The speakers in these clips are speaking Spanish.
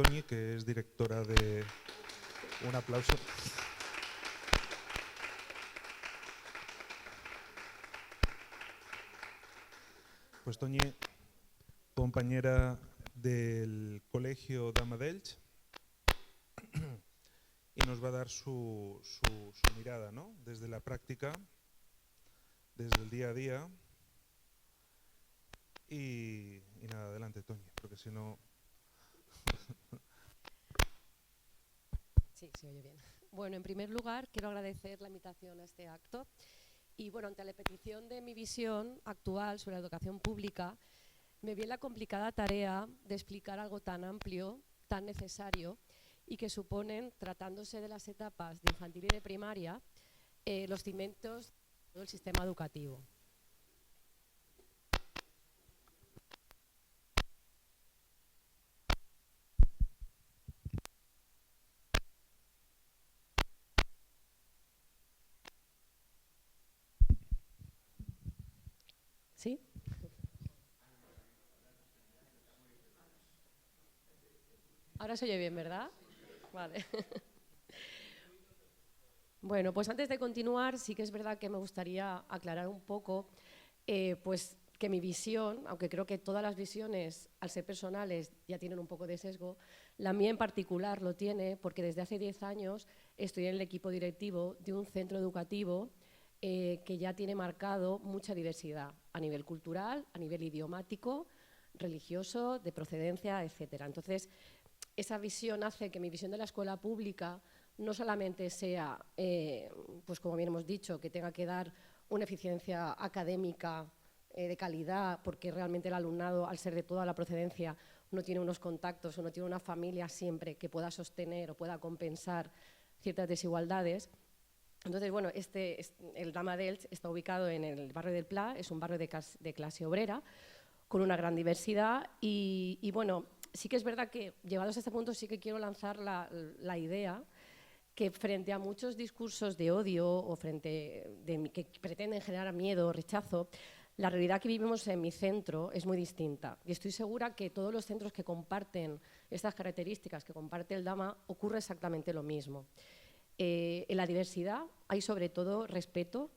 Toñi, que es directora de... Un aplauso. Pues Toñi, compañera del Colegio Dama d'Elx, y nos va a dar su mirada, ¿no? Desde la práctica, desde el día a día. Y nada, adelante, Toñi, porque si no... Sí, se oye bien. Bueno, en primer lugar, quiero agradecer la invitación a este acto. Y bueno, ante la petición de mi visión actual sobre la educación pública, me vi en la complicada tarea de explicar algo tan amplio, tan necesario, y que suponen, tratándose de las etapas de infantil y de primaria, los cimientos de todo el sistema educativo. ¿Sí? Ahora se oye bien, ¿verdad? Vale. Bueno, pues antes de continuar, sí que es verdad que me gustaría aclarar un poco pues que mi visión, aunque creo que todas las visiones, al ser personales, ya tienen un poco de sesgo, la mía en particular lo tiene porque desde hace 10 años estoy en el equipo directivo de un centro educativo que ya tiene marcado mucha diversidad a nivel cultural, a nivel idiomático, religioso, de procedencia, etcétera. Entonces, esa visión hace que mi visión de la escuela pública no solamente sea, pues como bien hemos dicho, que tenga que dar una eficiencia académica de calidad, porque realmente el alumnado, al ser de toda la procedencia, no tiene unos contactos o no tiene una familia siempre que pueda sostener o pueda compensar ciertas desigualdades. Entonces, bueno, el Dama d'Elx está ubicado en el barrio del Pla, es un barrio de clase obrera, con una gran diversidad y bueno, sí que es verdad que, llevados a este punto, sí que quiero lanzar la idea que frente a muchos discursos de odio o que pretenden generar miedo o rechazo, la realidad que vivimos en mi centro es muy distinta. Y estoy segura que todos los centros que comparten estas características, que comparte el Dama, ocurre exactamente lo mismo. En la diversidad hay sobre todo respeto,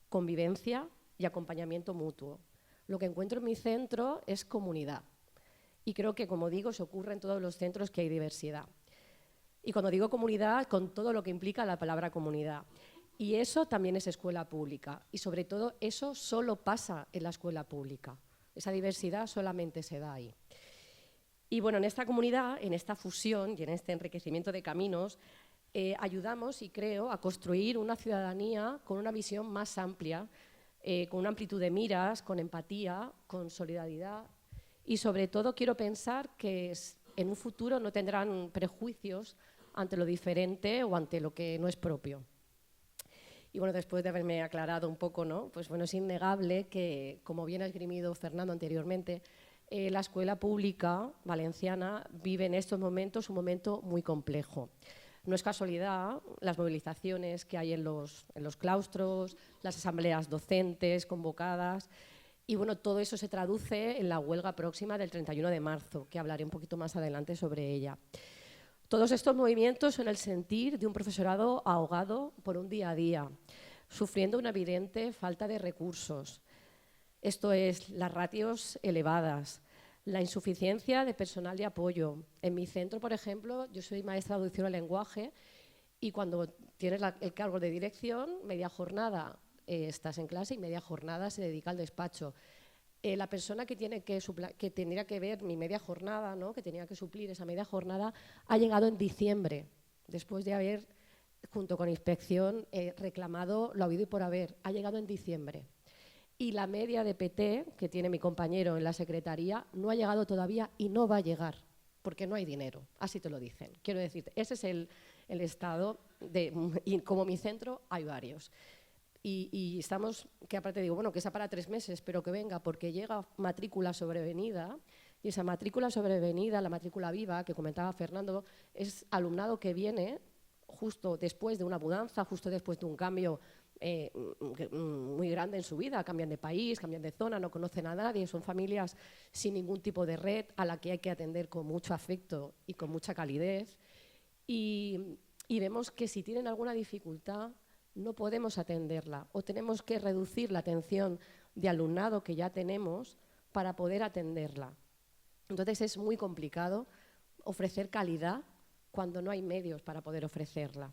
convivencia y acompañamiento mutuo. Lo que encuentro en mi centro es comunidad. Y creo que, como digo, se ocurre en todos los centros que hay diversidad. Y cuando digo comunidad, con todo lo que implica la palabra comunidad. Y eso también es escuela pública. Y sobre todo, eso solo pasa en la escuela pública. Esa diversidad solamente se da ahí. Y bueno, en esta comunidad, en esta fusión y en este enriquecimiento de caminos, ayudamos, y creo, a construir una ciudadanía con una visión más amplia, con una amplitud de miras, con empatía, con solidaridad. Y sobre todo quiero pensar que en un futuro no tendrán prejuicios ante lo diferente o ante lo que no es propio. Y bueno, después de haberme aclarado un poco, ¿no? Pues bueno, es innegable que, como bien ha esgrimido Fernando anteriormente, la escuela pública valenciana vive en estos momentos un momento muy complejo. No es casualidad las movilizaciones que hay en los claustros, las asambleas docentes convocadas. Y bueno, todo eso se traduce en la huelga próxima del 31 de marzo, que hablaré un poquito más adelante sobre ella. Todos estos movimientos son el sentir de un profesorado ahogado por un día a día, sufriendo una evidente falta de recursos. Esto es, las ratios elevadas, la insuficiencia de personal de apoyo. En mi centro, por ejemplo, yo soy maestra de audición y lenguaje y cuando tienes el cargo de dirección, media jornada estás en clase y media jornada se dedica al despacho. La persona que tendría que ver mi media jornada, ¿no? Que tenía que suplir esa media jornada, ha llegado en diciembre, después de haber, junto con inspección, reclamado lo habido y por haber. Ha llegado en diciembre. Y la media de PT, que tiene mi compañero en la secretaría, no ha llegado todavía y no va a llegar, porque no hay dinero, así te lo dicen. Quiero decirte, ese es el estado, y como mi centro hay varios. Y estamos, que aparte digo, bueno, que sea para 3 meses, pero que venga, porque llega matrícula sobrevenida, y esa matrícula sobrevenida, la matrícula viva, que comentaba Fernando, es alumnado que viene justo después de una mudanza, justo después de un cambio muy grande en su vida, cambian de país, cambian de zona, no conocen a nadie, son familias sin ningún tipo de red a la que hay que atender con mucho afecto y con mucha calidez. Y vemos que si tienen alguna dificultad no podemos atenderla o tenemos que reducir la atención de alumnado que ya tenemos para poder atenderla. Entonces es muy complicado ofrecer calidad cuando no hay medios para poder ofrecerla.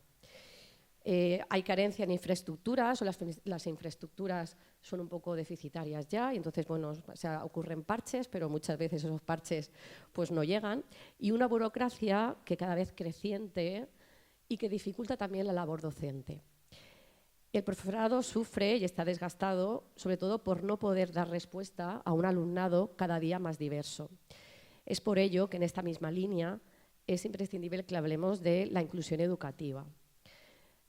Hay carencia en infraestructuras o las infraestructuras son un poco deficitarias ya y entonces bueno, ocurren parches, pero muchas veces esos parches pues no llegan, y una burocracia que cada vez creciente y que dificulta también la labor docente. El profesorado sufre y está desgastado sobre todo por no poder dar respuesta a un alumnado cada día más diverso. Es por ello que en esta misma línea es imprescindible que hablemos de la inclusión educativa.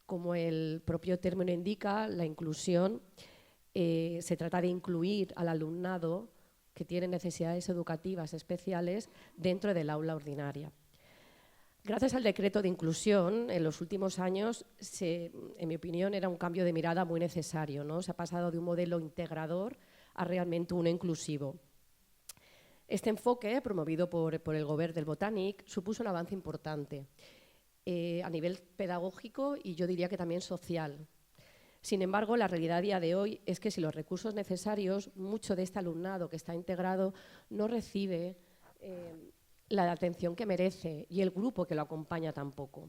Como el propio término indica, la inclusión se trata de incluir al alumnado que tiene necesidades educativas especiales dentro del aula ordinaria. Gracias al decreto de inclusión, en los últimos años, en mi opinión, era un cambio de mirada muy necesario, ¿no? Se ha pasado de un modelo integrador a realmente uno inclusivo. Este enfoque, promovido por el Govern del Botànic, supuso un avance importante a nivel pedagógico y yo diría que también social. Sin embargo, la realidad a día de hoy es que sin los recursos necesarios, mucho de este alumnado que está integrado no recibe la atención que merece y el grupo que lo acompaña tampoco.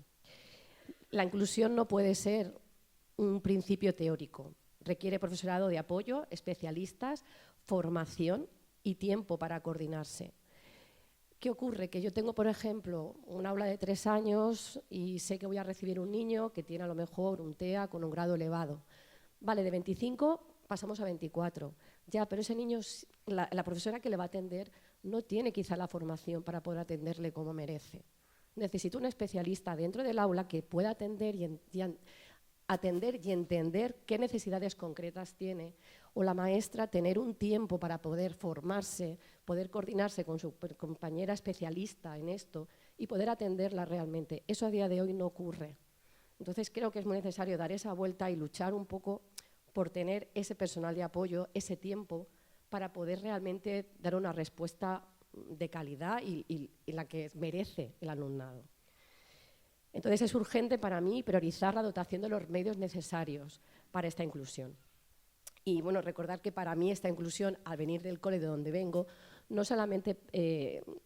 La inclusión no puede ser un principio teórico, requiere profesorado de apoyo, especialistas, formación y tiempo para coordinarse. ¿Qué ocurre? Que yo tengo, por ejemplo, un aula de 3 años y sé que voy a recibir un niño que tiene a lo mejor un TEA con un grado elevado. Vale, de 25 pasamos a 24. Ya, pero ese niño, la profesora que le va a atender no tiene quizá la formación para poder atenderle como merece. Necesito un especialista dentro del aula que pueda atender y entender qué necesidades concretas tiene, o la maestra tener un tiempo para poder formarse, poder coordinarse con su compañera especialista en esto y poder atenderla realmente. Eso a día de hoy no ocurre. Entonces creo que es muy necesario dar esa vuelta y luchar un poco por tener ese personal de apoyo, ese tiempo, para poder realmente dar una respuesta de calidad y la que merece el alumnado. Entonces es urgente para mí priorizar la dotación de los medios necesarios para esta inclusión. Y bueno, recordar que para mí esta inclusión, al venir del cole de donde vengo, no solamente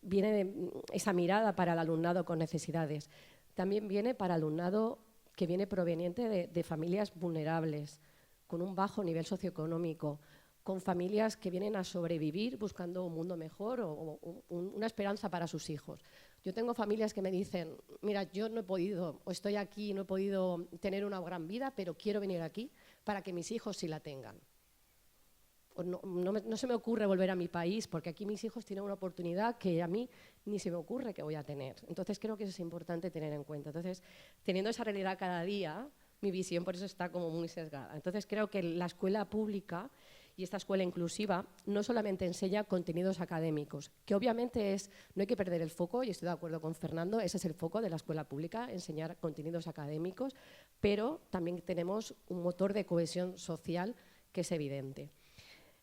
viene de esa mirada para el alumnado con necesidades, también viene para alumnado que viene proveniente de familias vulnerables, con un bajo nivel socioeconómico, con familias que vienen a sobrevivir buscando un mundo mejor o una esperanza para sus hijos. Yo tengo familias que me dicen, mira, yo no he podido, o estoy aquí, no he podido tener una gran vida, pero quiero venir aquí para que mis hijos sí la tengan. No se me ocurre volver a mi país porque aquí mis hijos tienen una oportunidad que a mí ni se me ocurre que voy a tener. Entonces creo que eso es importante tener en cuenta. Entonces, teniendo esa realidad cada día, mi visión por eso está como muy sesgada. Entonces creo que la escuela pública y esta escuela inclusiva no solamente enseña contenidos académicos, que obviamente no hay que perder el foco, y estoy de acuerdo con Fernando, ese es el foco de la escuela pública, enseñar contenidos académicos, pero también tenemos un motor de cohesión social que es evidente.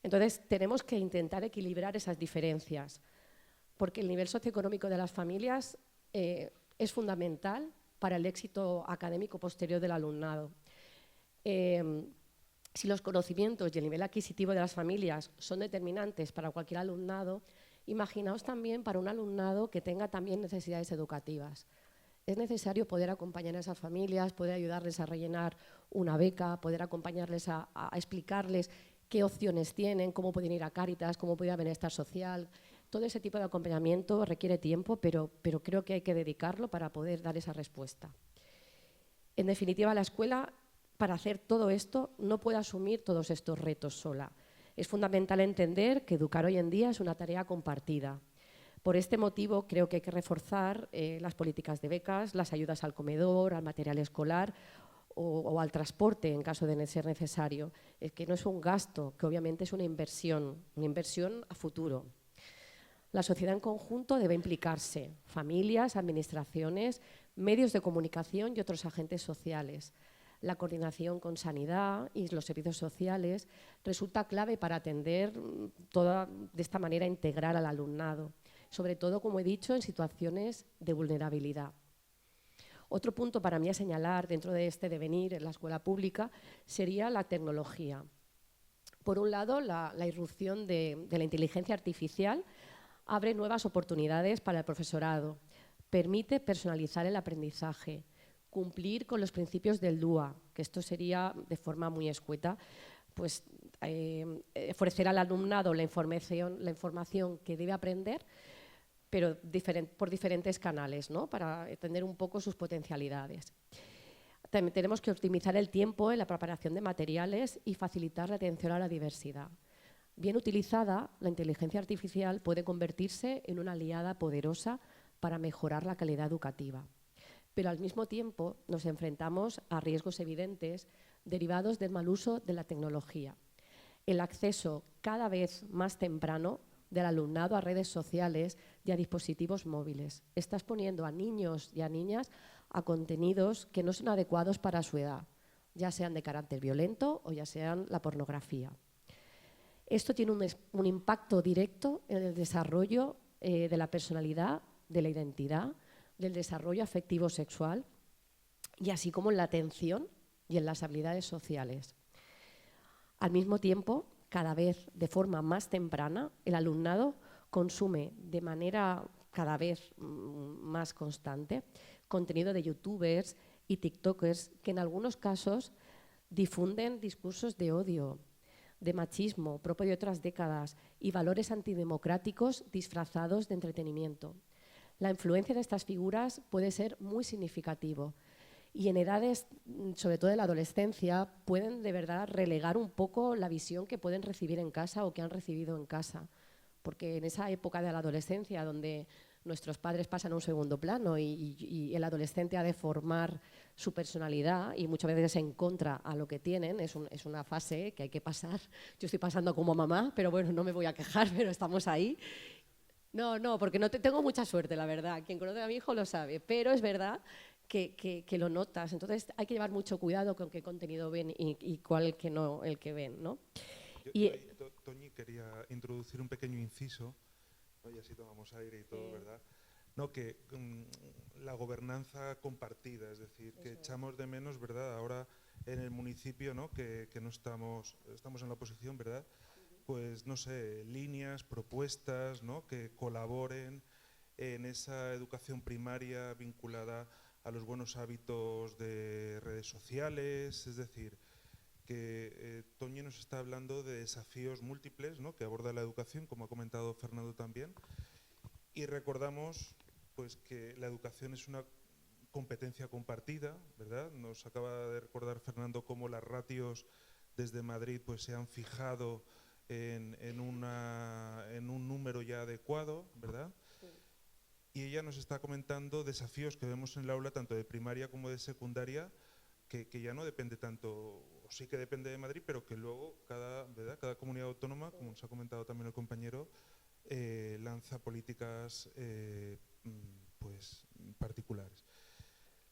Entonces tenemos que intentar equilibrar esas diferencias, porque el nivel socioeconómico de las familias es fundamental para el éxito académico posterior del alumnado. Si los conocimientos y el nivel adquisitivo de las familias son determinantes para cualquier alumnado, imaginaos también para un alumnado que tenga también necesidades educativas. Es necesario poder acompañar a esas familias, poder ayudarles a rellenar una beca, poder acompañarles a explicarles qué opciones tienen, cómo pueden ir a Cáritas, cómo pueden ir a Bienestar Social. Todo ese tipo de acompañamiento requiere tiempo, pero creo que hay que dedicarlo para poder dar esa respuesta. En definitiva, la escuela, para hacer todo esto, no puede asumir todos estos retos sola. Es fundamental entender que educar hoy en día es una tarea compartida. Por este motivo, creo que hay que reforzar las políticas de becas, las ayudas al comedor, al material escolar o al transporte en caso de ser necesario. Es que no es un gasto, que obviamente es una inversión a futuro. La sociedad en conjunto debe implicarse, familias, administraciones, medios de comunicación y otros agentes sociales. La coordinación con sanidad y los servicios sociales resulta clave para atender de esta manera integral al alumnado, sobre todo, como he dicho, en situaciones de vulnerabilidad. Otro punto para mí a señalar dentro de este devenir en la escuela pública sería la tecnología. Por un lado, la irrupción de la inteligencia artificial abre nuevas oportunidades para el profesorado, permite personalizar el aprendizaje, cumplir con los principios del DUA, que esto sería de forma muy escueta, pues ofrecer al alumnado la información que debe aprender, pero por diferentes canales, ¿no? Para entender un poco sus potencialidades. También tenemos que optimizar el tiempo en la preparación de materiales y facilitar la atención a la diversidad. Bien utilizada, la inteligencia artificial puede convertirse en una aliada poderosa para mejorar la calidad educativa. Pero al mismo tiempo nos enfrentamos a riesgos evidentes derivados del mal uso de la tecnología. El acceso cada vez más temprano del alumnado a redes sociales y a dispositivos móviles está exponiendo a niños y a niñas a contenidos que no son adecuados para su edad, ya sean de carácter violento o ya sean la pornografía. Esto tiene un impacto directo en el desarrollo de la personalidad, de la identidad, del desarrollo afectivo sexual y así como en la atención y en las habilidades sociales. Al mismo tiempo, cada vez de forma más temprana, el alumnado consume de manera cada vez más constante contenido de youtubers y tiktokers que en algunos casos difunden discursos de odio, de machismo propio de otras décadas y valores antidemocráticos disfrazados de entretenimiento. La influencia de estas figuras puede ser muy significativo y en edades, sobre todo de la adolescencia, pueden de verdad relegar un poco la visión que pueden recibir en casa o que han recibido en casa. Porque en esa época de la adolescencia, donde nuestros padres pasan a un segundo plano y el adolescente ha de formar su personalidad y muchas veces en contra a lo que tienen, es una fase que hay que pasar. Yo estoy pasando como mamá, pero bueno, no me voy a quejar, pero estamos ahí. No, porque no tengo mucha suerte, la verdad. Quien conoce a mi hijo lo sabe, pero es verdad que lo notas. Entonces hay que llevar mucho cuidado con qué contenido ven y cuál que no, el que ven, ¿no? Toñi quería introducir un pequeño inciso, ¿no? Y así tomamos aire y todo, ¿verdad? No, que la gobernanza compartida, es decir, que echamos de menos, ¿verdad? Ahora en el municipio, ¿no? Que no estamos en la oposición, ¿verdad? Pues no sé, líneas, propuestas, ¿no? Que colaboren en esa educación primaria vinculada a los buenos hábitos de redes sociales, es decir, que Toñi nos está hablando de desafíos múltiples, ¿no? Que aborda la educación, como ha comentado Fernando también, y recordamos pues que la educación es una competencia compartida, ¿verdad? Nos acaba de recordar Fernando cómo las ratios desde Madrid pues se han fijado en un número ya adecuado, ¿verdad? Sí. Y ella nos está comentando desafíos que vemos en el aula, tanto de primaria como de secundaria, que ya no depende tanto, o sí que depende de Madrid, pero que luego cada comunidad autónoma, como nos ha comentado también el compañero, lanza políticas pues particulares.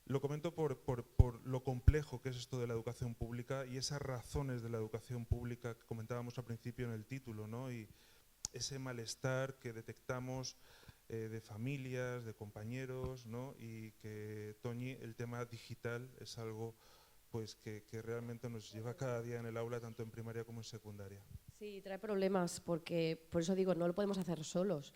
Lo comento por lo complejo que es esto de la educación pública y esas razones de la educación pública que comentábamos al principio en el título, ¿no? Y ese malestar que detectamos de familias, de compañeros, ¿no? Y que, Toñi, el tema digital es algo pues que realmente nos lleva cada día en el aula, tanto en primaria como en secundaria. Sí, trae problemas porque, por eso digo, no lo podemos hacer solos.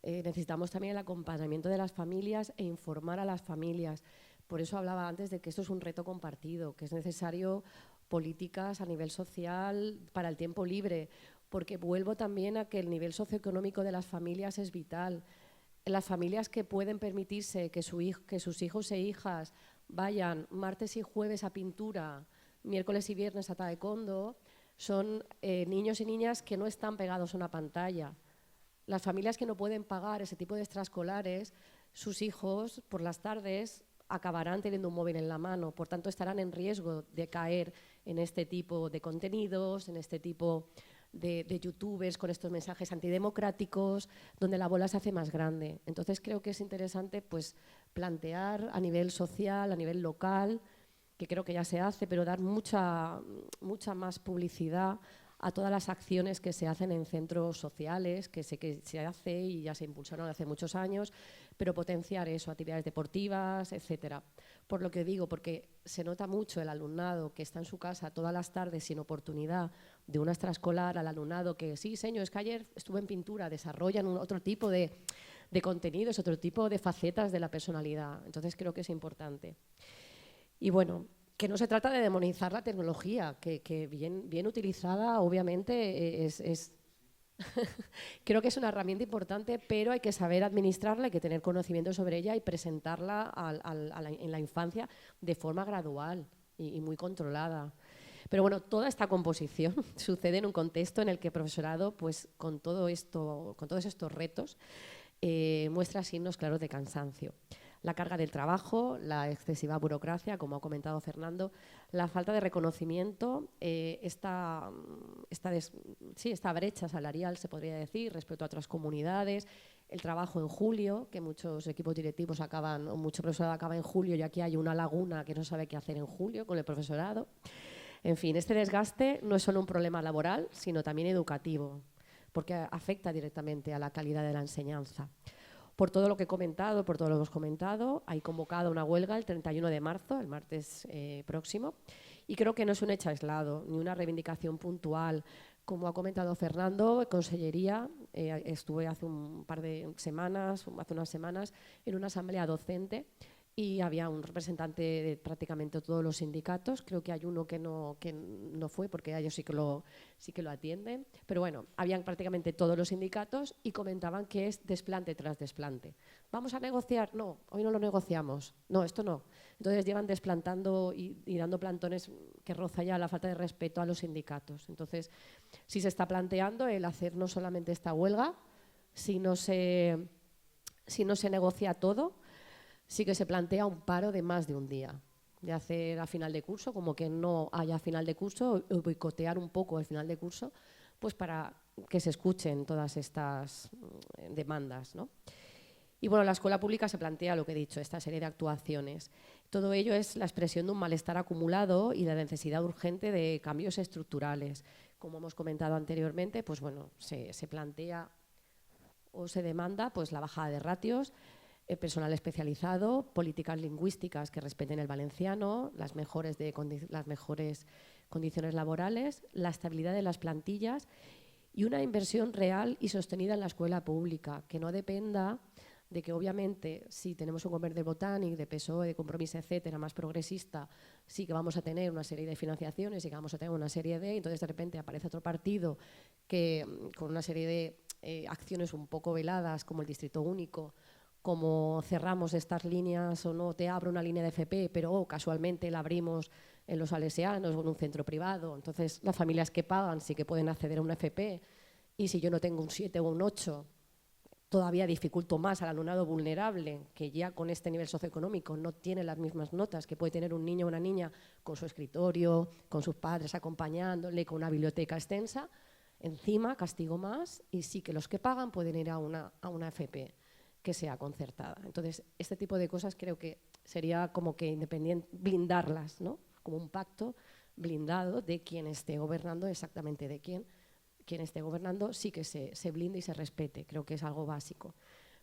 Necesitamos también el acompañamiento de las familias e informar a las familias. Por eso hablaba antes de que esto es un reto compartido, que es necesario políticas a nivel social para el tiempo libre, porque vuelvo también a que el nivel socioeconómico de las familias es vital. Las familias que pueden permitirse que sus hijos e hijas vayan martes y jueves a pintura, miércoles y viernes a taekwondo, son niños y niñas que no están pegados a una pantalla. Las familias que no pueden pagar ese tipo de extraescolares, sus hijos por las tardes acabarán teniendo un móvil en la mano, por tanto estarán en riesgo de caer en este tipo de contenidos, en este tipo de youtubers con estos mensajes antidemocráticos, donde la bola se hace más grande. Entonces creo que es interesante pues, plantear a nivel social, a nivel local, que creo que ya se hace, pero dar mucha más publicidad a todas las acciones que se hacen en centros sociales, que sé que se hace y ya se impulsaron hace muchos años, pero potenciar eso, actividades deportivas, etcétera. Por lo que digo, porque se nota mucho el alumnado que está en su casa todas las tardes sin oportunidad de una extraescolar, al alumnado que sí, señor, es que ayer estuve en pintura, desarrollan otro tipo de contenidos, otro tipo de facetas de la personalidad. Entonces creo que es importante. Y bueno, que no se trata de demonizar la tecnología, que bien utilizada obviamente es creo que es una herramienta importante, pero hay que saber administrarla, hay que tener conocimiento sobre ella y presentarla en la infancia de forma gradual y muy controlada. Pero bueno, toda esta composición sucede en un contexto en el que el profesorado, pues con todos estos retos, muestra signos claros de cansancio. La carga del trabajo, la excesiva burocracia, como ha comentado Fernando, la falta de reconocimiento, esta brecha salarial, se podría decir, respecto a otras comunidades, el trabajo en julio, que muchos equipos directivos acaban, o mucho profesorado acaba en julio, y aquí hay una laguna que no sabe qué hacer en julio con el profesorado. En fin, este desgaste no es solo un problema laboral, sino también educativo, porque afecta directamente a la calidad de la enseñanza. Por todo lo que he comentado, por todo lo que hemos comentado, hay convocada una huelga el 31 de marzo, el martes próximo, y creo que no es un hecho aislado, ni una reivindicación puntual. Como ha comentado Fernando, Consellería, estuve hace hace unas semanas, en una asamblea docente y había un representante de prácticamente todos los sindicatos. Creo que hay uno que no fue, porque ellos sí que lo atienden. Pero bueno, habían prácticamente todos los sindicatos y comentaban que es desplante tras desplante. ¿Vamos a negociar? No, hoy no lo negociamos. No, esto no. Entonces llevan desplantando y dando plantones que roza ya la falta de respeto a los sindicatos. Entonces, si se está planteando el hacer no solamente esta huelga, si no se negocia todo, sí que se plantea un paro de más de un día, de hacer a final de curso, como que no haya final de curso, o boicotear un poco el final de curso, pues para que se escuchen todas estas demandas, ¿no? Y bueno, la escuela pública se plantea, lo que he dicho, esta serie de actuaciones. Todo ello es la expresión de un malestar acumulado y la necesidad urgente de cambios estructurales. Como hemos comentado anteriormente, pues bueno, se plantea o se demanda pues la bajada de ratios, personal especializado, políticas lingüísticas que respeten el valenciano, las mejores condiciones laborales, la estabilidad de las plantillas y una inversión real y sostenida en la escuela pública, que no dependa de que obviamente si tenemos un gobierno de Botànic, de PSOE, de Compromís, etcétera, más progresista, sí que vamos a tener una serie de financiaciones y que vamos a tener una serie de... Entonces de repente aparece otro partido que con una serie de acciones un poco veladas, como el Distrito Único, como cerramos estas líneas o no te abro una línea de FP, pero casualmente la abrimos en los salesianos o en un centro privado. Entonces, las familias que pagan sí que pueden acceder a una FP, y si yo no tengo un 7 o un 8, todavía dificulto más al alumnado vulnerable, que ya con este nivel socioeconómico no tiene las mismas notas que puede tener un niño o una niña con su escritorio, con sus padres acompañándole, con una biblioteca extensa. Encima castigo más, y sí que los que pagan pueden ir a una FP que sea concertada. Entonces, este tipo de cosas creo que sería como que blindarlas, ¿no? Como un pacto blindado de quien esté gobernando, exactamente de quien esté gobernando, sí que se blinde y se respete. Creo que es algo básico.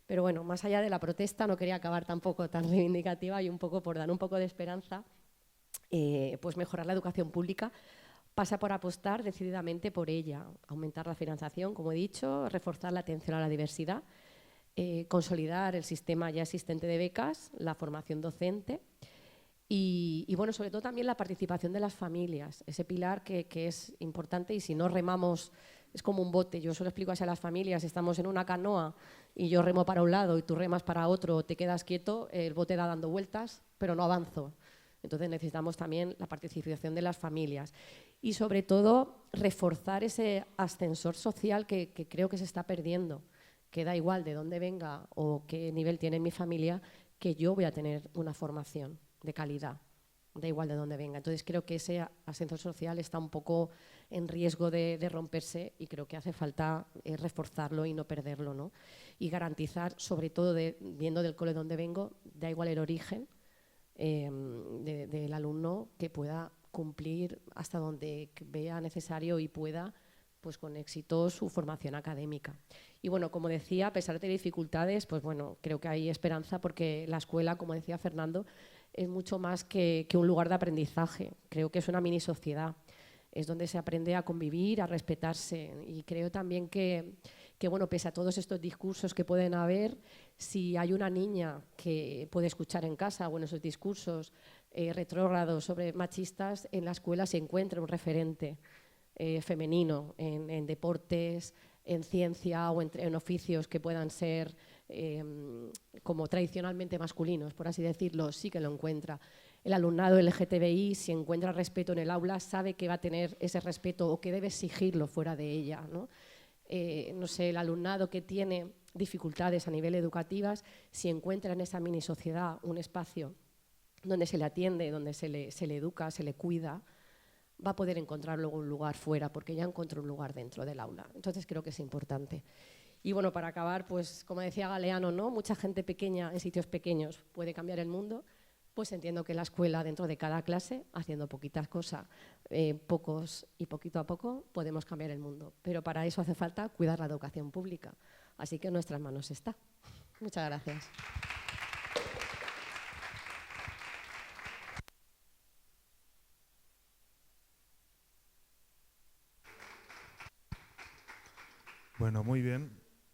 Pero bueno, más allá de la protesta, no quería acabar tampoco tan reivindicativa, y un poco por dar un poco de esperanza, pues mejorar la educación pública pasa por apostar decididamente por ella, aumentar la financiación, como he dicho, reforzar la atención a la diversidad, consolidar el sistema ya existente de becas, la formación docente y bueno, sobre todo también la participación de las familias, ese pilar que es importante, y si no remamos, es como un bote. Yo solo explico así a las familias: estamos en una canoa y yo remo para un lado y tú remas para otro, te quedas quieto, el bote da dando vueltas, pero no avanzo. Entonces necesitamos también la participación de las familias y sobre todo reforzar ese ascensor social que creo que se está perdiendo, que da igual de dónde venga o qué nivel tiene mi familia, que yo voy a tener una formación de calidad, da igual de dónde venga. Entonces creo que ese ascensor social está un poco en riesgo de romperse, y creo que hace falta reforzarlo y no perderlo, ¿no? Y garantizar, sobre todo viendo del cole donde vengo, da igual el origen, del alumno que pueda cumplir hasta donde vea necesario y pueda, pues con éxito, su formación académica. Y bueno, como decía, a pesar de dificultades, pues bueno, creo que hay esperanza porque la escuela, como decía Fernando, es mucho más que un lugar de aprendizaje. Creo que es una mini sociedad. Es donde se aprende a convivir, a respetarse. Y creo también que bueno, pese a todos estos discursos que pueden haber, si hay una niña que puede escuchar en casa, bueno, esos discursos retrógrados sobre machistas, en la escuela se encuentra un referente femenino en deportes, en ciencia o en oficios que puedan ser como tradicionalmente masculinos, por así decirlo, sí que lo encuentra. El alumnado LGTBI, si encuentra respeto en el aula, sabe que va a tener ese respeto o que debe exigirlo fuera de ella, ¿no? No sé, el alumnado que tiene dificultades a nivel educativas, si encuentra en esa mini sociedad un espacio donde se le atiende, donde se le educa, se le cuida, va a poder encontrar luego un lugar fuera, porque ya encontró un lugar dentro del aula. Entonces creo que es importante. Y bueno, para acabar, pues como decía Galeano, ¿no? Mucha gente pequeña en sitios pequeños puede cambiar el mundo. Pues entiendo que la escuela, dentro de cada clase, haciendo poquitas cosas, pocos y poquito a poco, podemos cambiar el mundo. Pero para eso hace falta cuidar la educación pública. Así que en nuestras manos está. Muchas gracias. Bueno, muy bien.